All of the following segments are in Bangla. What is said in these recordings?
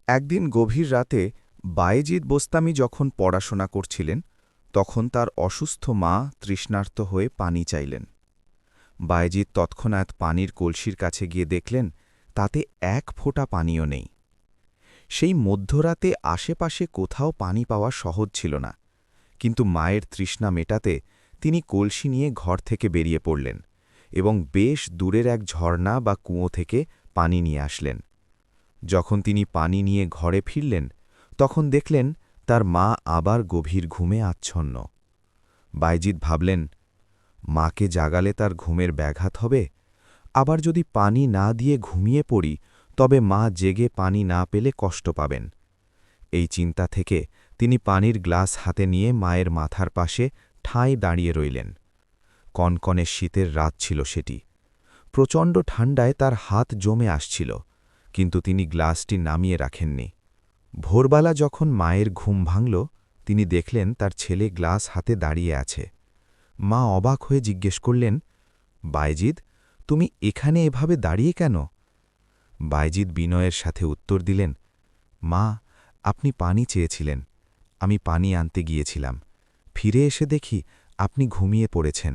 একদিন গভীর রাতে বায়েজিদ বোস্তামি যখন পড়াশোনা করছিলেন তখন তার অসুস্থ মা তৃষ্ণার্ত হয়ে পানি চাইলেন। বায়েজিদ তৎক্ষণাৎ পানির কলসির কাছে গিয়ে দেখলেন তাতে এক ফোঁটা পানিও নেই। সেই মধ্যরাতে আশেপাশে কোথাও পানি পাওয়া সহজ ছিল না, কিন্তু মায়ের তৃষ্ণা মেটাতে তিনি কলসি নিয়ে ঘর থেকে বেরিয়ে পড়লেন এবং বেশ দূরের এক ঝর্ণা বা কুঁয়ো থেকে পানি নিয়ে আসলেন। যখন তিনি পানি নিয়ে ঘরে ফিরলেন তখন দেখলেন তার মা আবার গভীর ঘুমে আচ্ছন্ন। বায়েজিদ ভাবলেন, মাকে জাগালে তার ঘুমের ব্যাঘাত হবে, আবার যদি পানি না দিয়ে ঘুমিয়ে পড়ি তবে মা জেগে পানি না পেলে কষ্ট পাবেন। এই চিন্তা থেকে তিনি পানির গ্লাস হাতে নিয়ে মায়ের মাথার পাশে ঠাঁই দাঁড়িয়ে রইলেন। কনকনে শীতের রাত ছিল সেটি। প্রচণ্ড ঠান্ডায় তার হাত জমে আসছিল, কিন্তু তিনি গ্লাসটি নামিয়ে রাখেননি। ভোরবেলা যখন মায়ের ঘুম ভাঙল তিনি দেখলেন তার ছেলে গ্লাস হাতে দাঁড়িয়ে আছে। মা অবাক হয়ে জিজ্ঞেস করলেন, বায়েজিদ, তুমি এখানে এভাবে দাঁড়িয়ে কেন? বায়েজিদ বিনয়ের সাথে উত্তর দিলেন, মা, আপনি পানি চেয়েছিলেন, আমি পানি আনতে গিয়েছিলাম। ফিরে এসে দেখি আপনি ঘুমিয়ে পড়েছেন,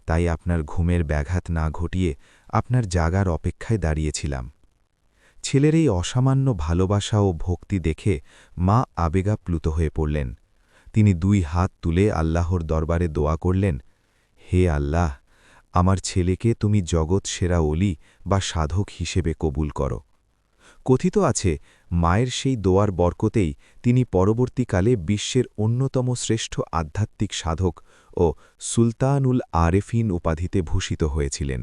তাই আপনার ঘুমের ব্যাঘাত না ঘটিয়ে আপনার জাগার অপেক্ষায় দাঁড়িয়েছিলাম। ছেলের এই অসামান্য ভালোবাসা ও ভক্তি দেখে মা আবেগাপ্লুত হয়ে পড়লেন। তিনি দুই হাত তুলে আল্লাহর দরবারে দোয়া করলেন, হে আল্লাহ, আমার ছেলেকে তুমি জগৎ সেরা অলি বা সাধক হিসেবে কবুল করো। কথিত আছে, মায়ের সেই দোয়ার বরকতেই তিনি পরবর্তীকালে বিশ্বের অন্যতম শ্রেষ্ঠ আধ্যাত্মিক সাধক ও সুলতানুল আরেফিন উপাধিতে ভূষিত হয়েছিলেন।